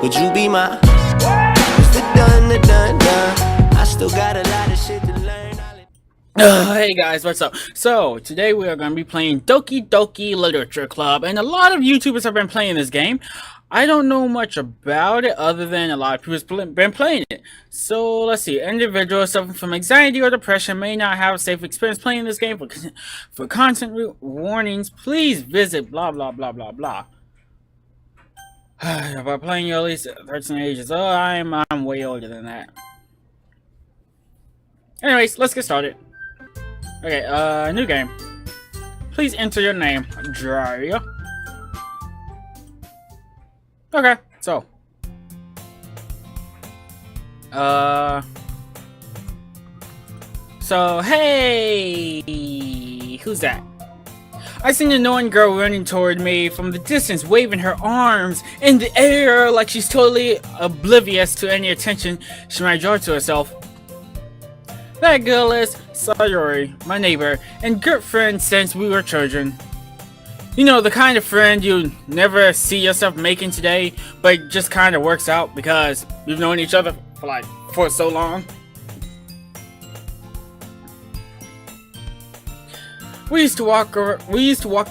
Would you be my? It's the done. I still got a lot of shit to learn. Hey guys, what's up? So, today we are going to be playing Doki Doki Literature Club, and a lot of YouTubers have been playing this game. I don't know much about it other than a lot of people have been playing it. So, let's see. Individuals suffering from anxiety or depression may not have a safe experience playing this game. For content warnings, please visit blah blah blah blah blah. By playing you're at least 13 ages. Oh, I'm way older than that. Anyways, let's get started. Okay, new game. Please enter your name. Dry. Okay, so. So, hey! Who's that? I seen an annoying girl running toward me from the distance, waving her arms in the air like she's totally oblivious to any attention she might draw to herself. That girl is Sayori, my neighbor, and good friend since we were children. You know, the kind of friend you never see yourself making today, but it just kind of works out because you've known each other for so long. We used to walk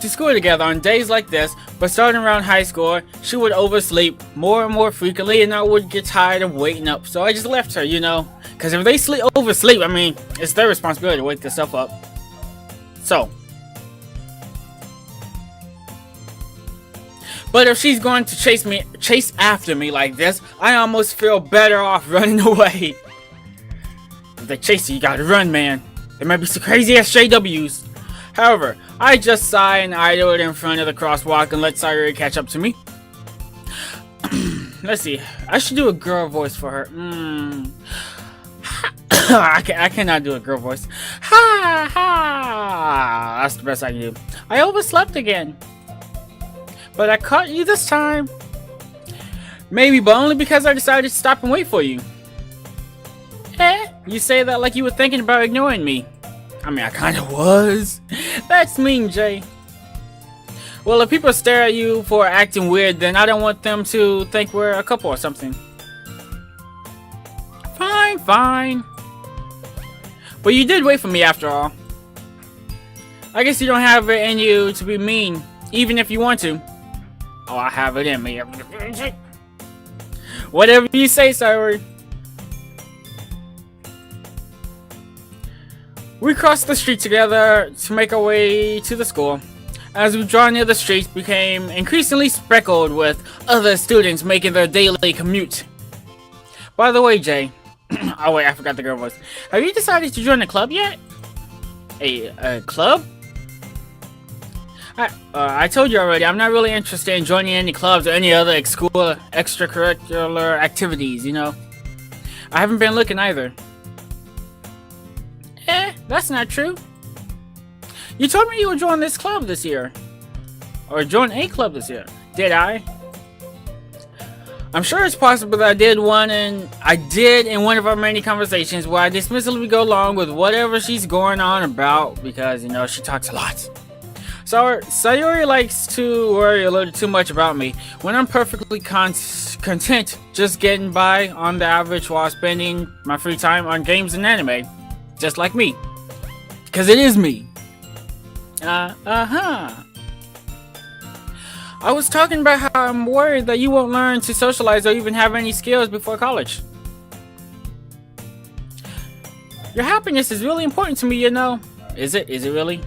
to school together on days like this, but starting around high school, she would oversleep more and more frequently, and I would get tired of waiting up, so I just left her, you know. Because if they oversleep, I mean, it's their responsibility to wake themselves up. So. But if she's going to chase after me like this, I almost feel better off running away. If they chase you, you gotta run, man. There might be some crazy ass JWs. However, I just sigh and idled in front of the crosswalk and let Sayori catch up to me. Let's see. I should do a girl voice for her. I cannot do a girl voice. Ha ha! That's the best I can do. I overslept again. But I caught you this time. Maybe, but only because I decided to stop and wait for you. You say that like you were thinking about ignoring me. I mean, I kinda was. That's mean, Jay. Well, if people stare at you for acting weird, then I don't want them to think we're a couple or something. Fine. But you did wait for me after all. I guess you don't have it in you to be mean, even if you want to. Oh, I have it in me. Whatever you say, Sayori. We crossed the street together to make our way to the school. As we draw near, the streets became increasingly speckled with other students making their daily commute. By the way, Jay. Oh wait, I forgot the girl voice. Have you decided to join a club yet? A club? I told you already, I'm not really interested in joining any clubs or any other school extracurricular activities, you know? I haven't been looking either. That's not true. You told me you would join this club this year. Or join a club this year. Did I? I'm sure it's possible that I did in one of our many conversations where I dismissively go along with whatever she's going on about because, you know, she talks a lot. So, Sayori likes to worry a little too much about me when I'm perfectly content just getting by on the average while spending my free time on games and anime. Just like me. Because it is me. I was talking about how I'm worried that you won't learn to socialize or even have any skills before college. Your happiness is really important to me, you know. Is it? Is it really?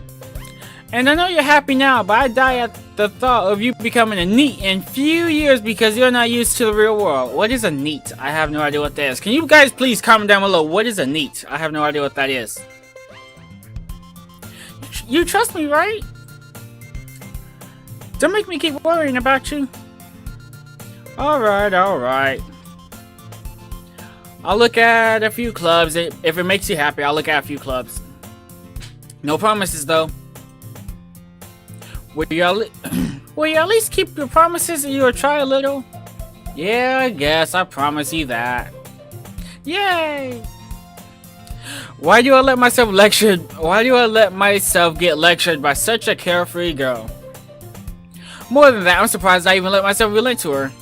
And I know you're happy now, but I die at the thought of you becoming a NEET in few years because you're not used to the real world. What is a NEET? I have no idea what that is. Can you guys please comment down below? What is a NEET? I have no idea what that is. You trust me, right? Don't make me keep worrying about you. Alright. I'll look at a few clubs. If it makes you happy, I'll look at a few clubs. No promises, though. Will you at least keep your promises and you'll try a little? Yeah, I guess. I promise you that. Yay! Why do I let myself get lectured by such a carefree girl? More than that, I'm surprised I even let myself relent to her.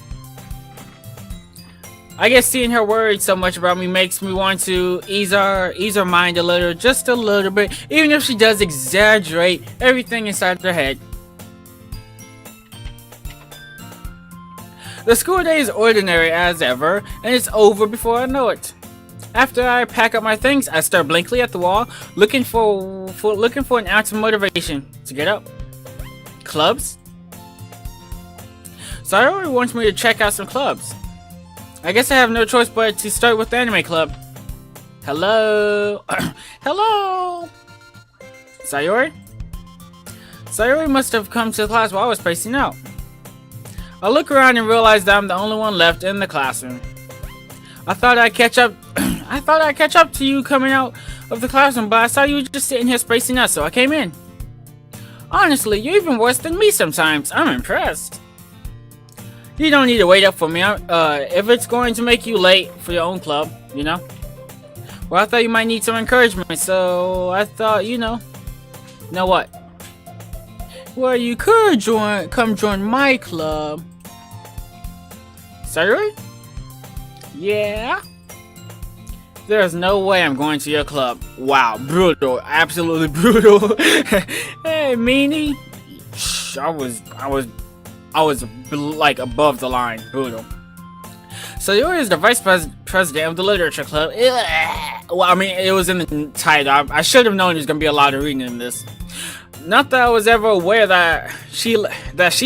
I guess seeing her worried so much about me makes me want to ease her mind a little, just a little bit, even if she does exaggerate everything inside her head. The school day is ordinary as ever, and it's over before I know it. After I pack up my things, I stare blankly at the wall, looking for an ounce of motivation to get up. Clubs? Sayori wants me to check out some clubs. I guess I have no choice but to start with the anime club. Hello? Hello? Sayori? Sayori must have come to the class while I was spacing out. I look around and realize that I'm the only one left in the classroom. I thought I'd catch up to you coming out of the classroom, but I saw you just sitting here spacing out, so I came in. Honestly, you're even worse than me sometimes. I'm impressed. You don't need to wait up for me, if it's going to make you late for your own club, you know? Well, I thought you might need some encouragement, so I thought, you know what? Well, you could come join my club. Sayori? Yeah? There's no way I'm going to your club. Wow, brutal, absolutely brutal. Hey, meanie. I was like above the line, brutal. Sayori is the vice president of the literature club. Well, I mean, it was in the title. I should have known there's gonna be a lot of reading in this. Not that I was ever aware that she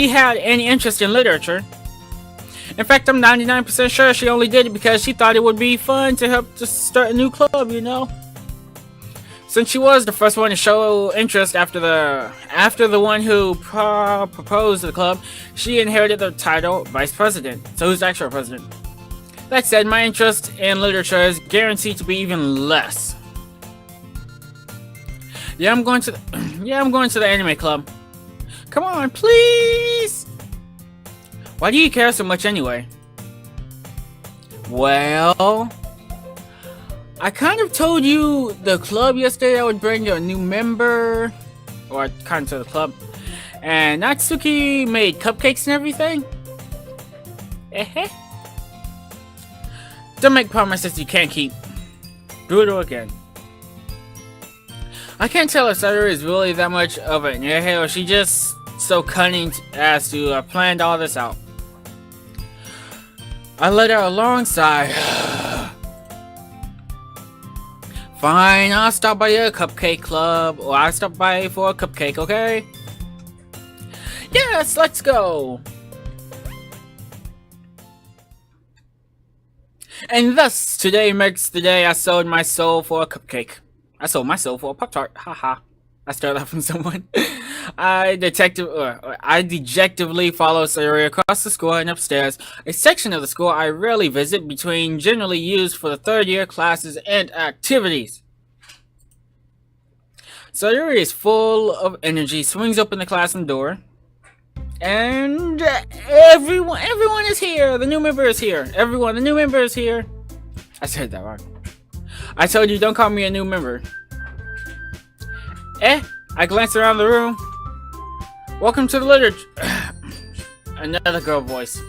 had any interest in literature. In fact, I'm 99% sure she only did it because she thought it would be fun to help to start a new club, you know? Since she was the first one to show interest after the one who proposed the club, she inherited the title Vice President. So who's the actual president? That said, my interest in literature is guaranteed to be even less. Yeah, I'm going to the anime club. Come on, please! Why do you care so much anyway? Well, I kind of told you the club yesterday I would bring you a new member, or kind of to the club, and Natsuki made cupcakes and everything. Don't make promises you can't keep. Brutal again. I can't tell if Sayori is really that much of an airhead or she just so cunning as to have planned all this out. I let out a long sigh. Fine, I'll stop by your cupcake club, or I'll stop by for a cupcake, okay? Yes, let's go! And thus, today marks the day I sold my soul for a cupcake. I sold my soul for a Pop-Tart, haha. I stole that from someone. I dejectively follow Sayori across the school and upstairs, a section of the school I rarely visit between generally used for the third year classes and activities. Sayori is full of energy, swings open the classroom door, and everyone is here. The new member is here. The new member is here. I said that wrong. I told you, don't call me a new member. I glanced around the room. Welcome to the literature... Another girl voice.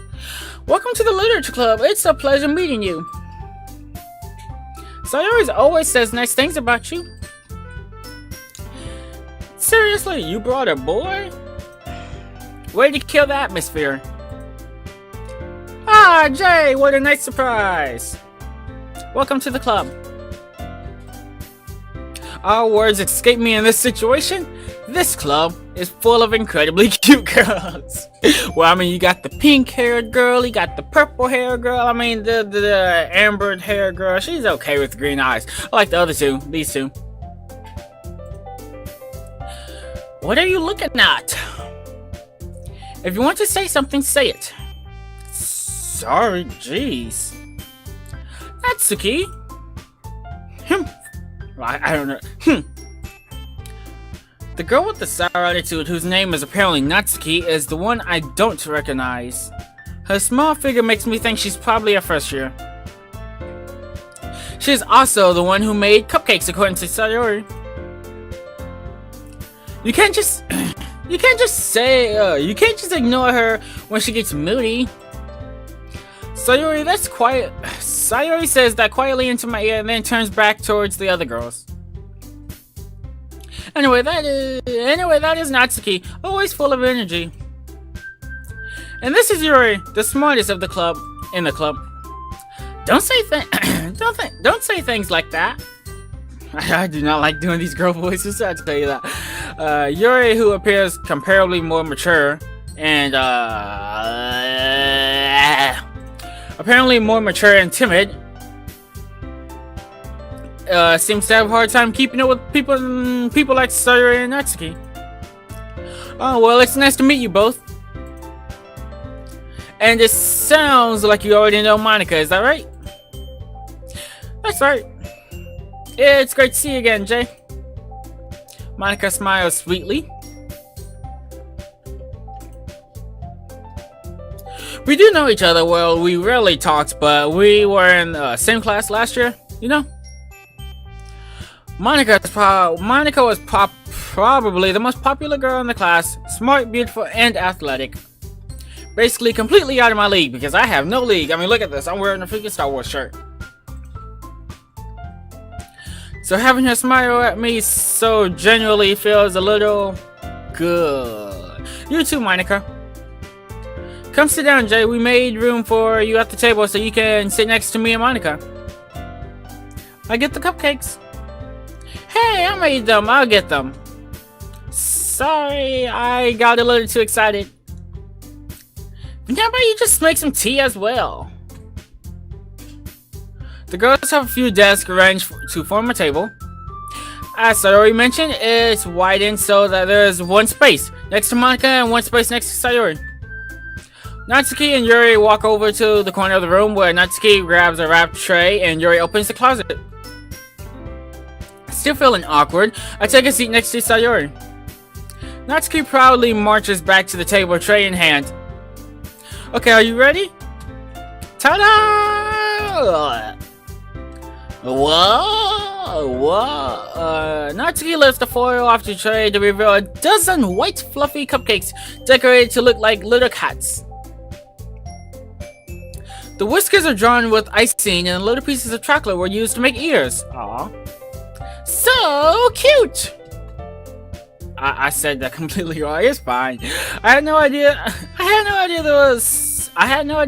Welcome to the literature club. It's a pleasure meeting you. Sayori always says nice things about you. Seriously, you brought a boy? Way to kill the atmosphere. Ah, Jay, what a nice surprise. Welcome to the club. All words escape me in this situation. This club is full of incredibly cute girls. Well, I mean, you got the pink-haired girl, you got the purple-haired girl. I mean, the amber-haired girl. She's okay with green eyes. I like the other two, these two. What are you looking at? If you want to say something, say it. Sorry, jeez. Natsuki? I don't know. The girl with the sour attitude, whose name is apparently Natsuki, is the one I don't recognize. Her small figure makes me think she's probably a first year. She's also the one who made cupcakes, according to Sayori. You can't just ignore her when she gets moody. Sayori, that's quiet. Sayori says that quietly into my ear and then turns back towards the other girls. Anyway, that is Natsuki, always full of energy. And this is Yuri, the smartest of the club, in the club. Don't say things like that. I do not like doing these girl voices, I have to tell you that. Yuri, who appears comparably more mature and apparently more mature and timid, seems to have a hard time keeping up with people like Sayori and Natsuki. Oh, well, it's nice to meet you both. And it sounds like you already know Monika, is that right? That's right. It's great to see you again, Jay. Monika smiles sweetly. We do know each other well. We rarely talked, but we were in the same class last year, you know? Monika was probably the most popular girl in the class. Smart, beautiful, and athletic. Basically completely out of my league, because I have no league. I mean, look at this. I'm wearing a freaking Star Wars shirt. So having her smile at me so genuinely feels a little good. You too, Monika. Come sit down, Jay. We made room for you at the table so you can sit next to me and Monika. I get the cupcakes. Hey, I made them. I'll get them. Sorry, I got a little too excited. How about you just make some tea as well? The girls have a few desks arranged to form a table. As I already mentioned, it's widened so that there's one space next to Monika and one space next to Sayori. Natsuki and Yuri walk over to the corner of the room where Natsuki grabs a wrapped tray and Yuri opens the closet. Still feeling awkward, I take a seat next to Sayori. Natsuki proudly marches back to the table, tray in hand. Okay, are you ready? Ta-da! Whoa! Natsuki lifts the foil off the tray to reveal a dozen white fluffy cupcakes decorated to look like little cats. The whiskers are drawn with icing and little pieces of chocolate were used to make ears. Aww. So cute! I said that completely wrong. It's fine. I had no idea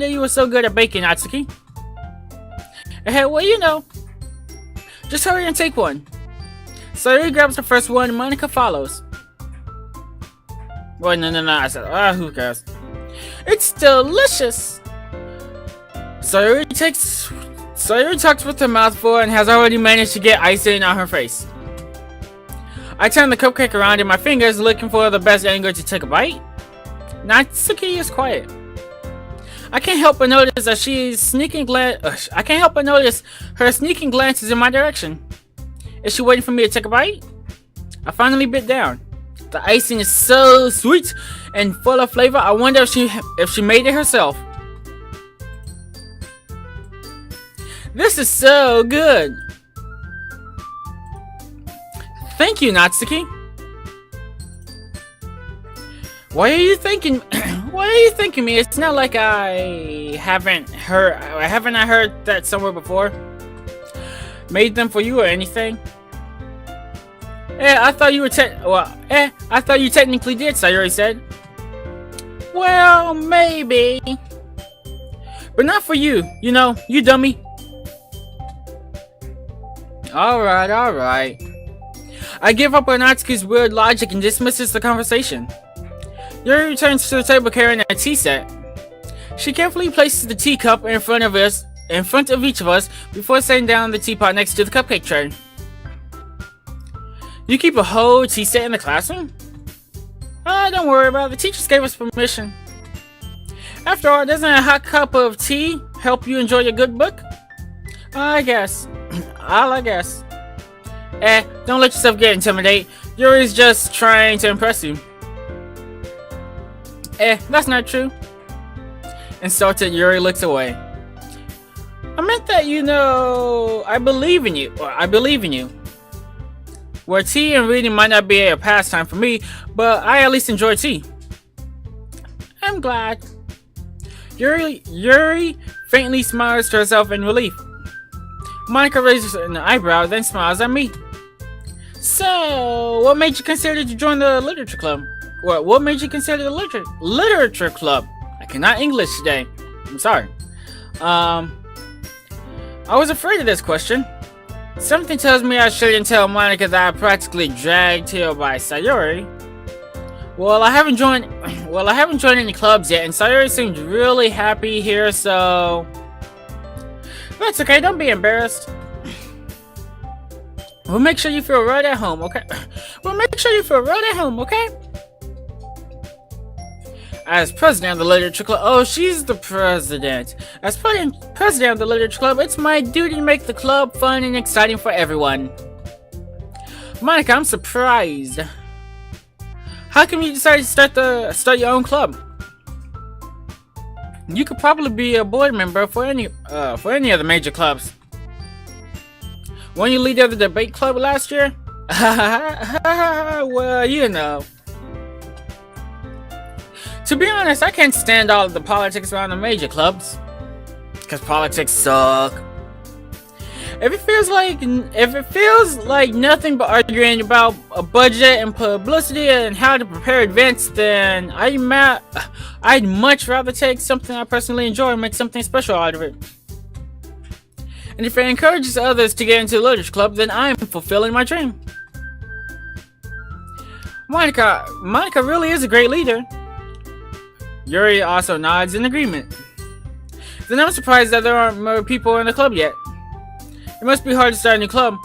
you were so good at baking, Natsuki. Hey, well, you know. Just hurry and take one. Sayori grabs the first one and Monika follows. Wait, no. I said, who cares? It's delicious. Sayori talks with her mouth full and has already managed to get icing on her face. I turn the cupcake around in my fingers, looking for the best angle to take a bite. Natsuki is quiet. I can't help but notice that her sneaking glances in my direction. Is she waiting for me to take a bite? I finally bit down. The icing is so sweet and full of flavor. I wonder if she made it herself. This is so good. Thank you, Natsuki. Why are you thanking me? It's not like I haven't heard that somewhere before. Made them for you or anything. I thought you technically did, Sayori said. Well, maybe. But not for you. You know, you dummy. Alright. I give up on Natsuki's weird logic and dismisses the conversation. Yuri returns to the table carrying a tea set. She carefully places the teacup in front of each of us before setting down the teapot next to the cupcake tray. You keep a whole tea set in the classroom? Don't worry about it. The teachers gave us permission. After all, doesn't a hot cup of tea help you enjoy a good book? I guess. I guess. Don't let yourself get intimidated. Yuri's just trying to impress you. That's not true. Insulted, Yuri looks away. I meant that, you know, I believe in you. Where tea and reading might not be a pastime for me, but I at least enjoy tea. I'm glad. Yuri faintly smiles to herself in relief. Monica raises an eyebrow, then smiles at me. So, what made you consider to join the literature club? What made you consider the literature club? I cannot English today. I'm sorry. I was afraid of this question. Something tells me I shouldn't tell Monica that I practically dragged here by Sayori. Well, I haven't joined any clubs yet, and Sayori seems really happy here, so that's okay. Don't be embarrassed. We'll make sure you feel right at home, okay? We'll make sure you feel right at home, okay? As president of the literature club, oh, she's the president. As president of the literature club, it's my duty to make the club fun and exciting for everyone. Monica, I'm surprised. How come you decided to start your own club? You could probably be a board member for any of the major clubs. Weren't you leader of the debate club last year? Well, you know. To be honest, I can't stand all of the politics around the major clubs. Because politics suck. If it feels like nothing but arguing about a budget and publicity and how to prepare events, then I'd much rather take something I personally enjoy and make something special out of it. And if it encourages others to get into the literature club, then I am fulfilling my dream. Monica really is a great leader. Yuri also nods in agreement. Then I'm surprised that there aren't more people in the club yet. It must be hard to start a new club,